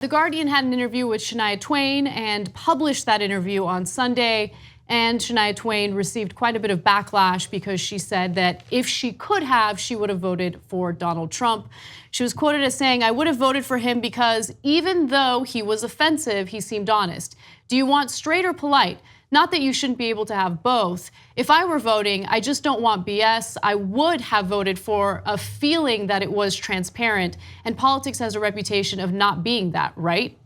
The Guardian had an interview with Shania Twain and published that interview on Sunday. And Shania Twain received quite a bit of backlash because she said that if she could have, she would have voted for Donald Trump. She was quoted as saying, "I would have voted for him because even though he was offensive, he seemed honest. Do you want straight or polite? Not that you shouldn't be able to have both. If I were voting, I just don't want BS. I would have voted for a feeling that it was transparent, and politics has a reputation of not being that, right?"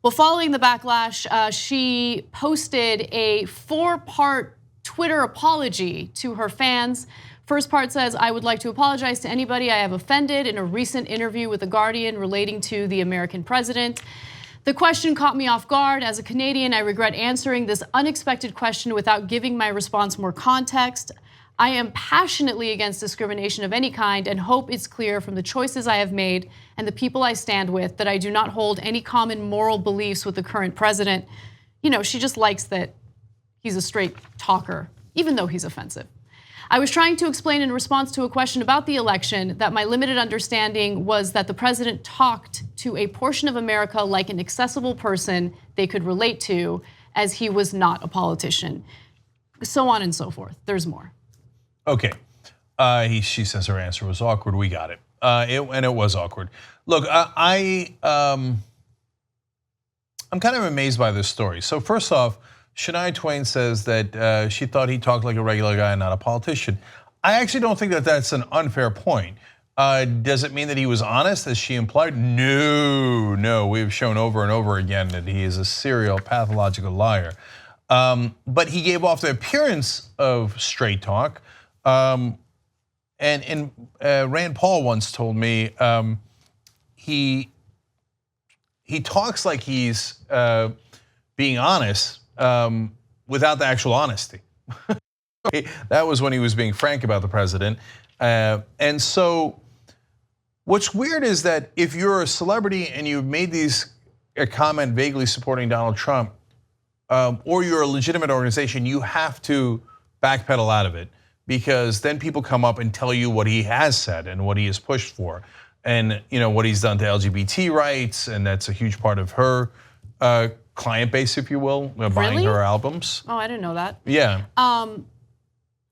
Well, following the backlash, she posted a 4-part Twitter apology to her fans. First part says, "I would like to apologize to anybody I have offended in a recent interview with The Guardian relating to the American president. The question caught me off guard. As a Canadian, I regret answering this unexpected question without giving my response more context. I am passionately against discrimination of any kind and hope it's clear from the choices I have made and the people I stand with that I do not hold any common moral beliefs with the current president." You know, she just likes that he's a straight talker, even though he's offensive. "I was trying to explain in response to a question about the election that my limited understanding was that the president talked to a portion of America like an accessible person they could relate to, as he was not a politician." So on and so forth. There's more. Okay, she says her answer was awkward. We got it, and it was awkward. Look, I'm kind of amazed by this story. So first off, Shania Twain says that she thought he talked like a regular guy and not a politician. I actually don't think that that's an unfair point. Does it mean that he was honest, as she implied? No, we've shown over and over again that he is a serial pathological liar. But he gave off the appearance of straight talk. And Rand Paul once told me he talks like he's being honest without the actual honesty. That was when he was being frank about the president. And so what's weird is that if you're a celebrity and you've made a comment vaguely supporting Donald Trump, or you're a legitimate organization, you have to backpedal out of it, because then people come up and tell you what he has said and what he has pushed for, and what he's done to LGBT rights, and that's a huge part of her client base, if you will, buying her albums. Oh, I didn't know that. Yeah.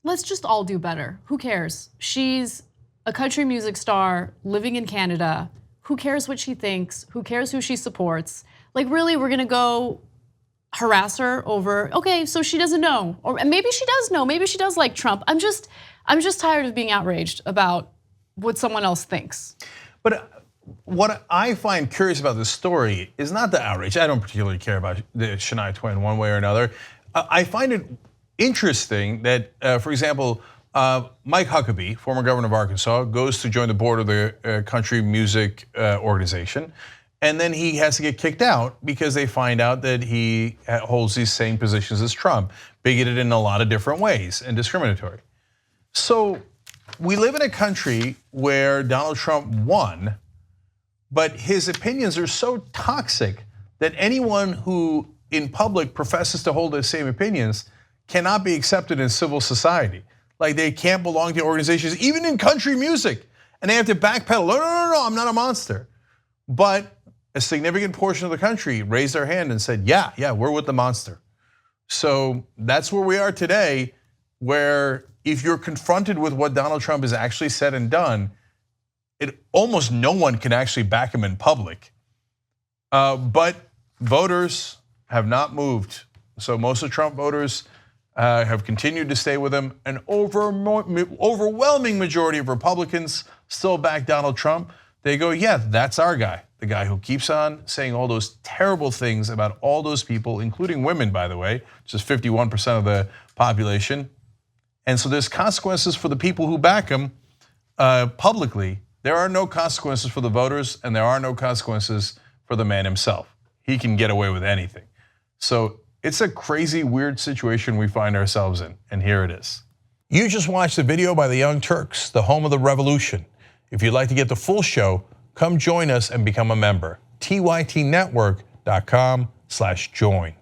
Let's just all do better. Who cares? She's a country music star living in Canada. Who cares what she thinks? Who cares who she supports? Like, really, we're gonna go harass her over, okay, so she doesn't know, or maybe she does know, maybe she does like Trump. I'm just tired of being outraged about what someone else thinks. But what I find curious about this story is not the outrage. I don't particularly care about the Shania Twain one way or another. I find it interesting that, for example, Mike Huckabee, former governor of Arkansas, goes to join the board of the country music organization. And then he has to get kicked out because they find out that he holds these same positions as Trump, bigoted in a lot of different ways and discriminatory. So we live in a country where Donald Trump won, but his opinions are so toxic that anyone who in public professes to hold the same opinions cannot be accepted in civil society. Like, they can't belong to organizations, even in country music, and they have to backpedal. No, I'm not a monster. But a significant portion of the country raised their hand and said, yeah, we're with the monster. So that's where we are today, where if you're confronted with what Donald Trump has actually said and done, almost no one can actually back him in public. But voters have not moved. So most of Trump voters have continued to stay with him. An overwhelming majority of Republicans still back Donald Trump. They go, yeah, that's our guy. The guy who keeps on saying all those terrible things about all those people, including women, by the way, which is 51% of the population. And so there's consequences for the people who back him publicly. There are no consequences for the voters, and there are no consequences for the man himself. He can get away with anything. So it's a crazy, weird situation we find ourselves in, and here it is. You just watched a video by the Young Turks, the home of the revolution. If you'd like to get the full show, come join us and become a member. tytnetwork.com/join.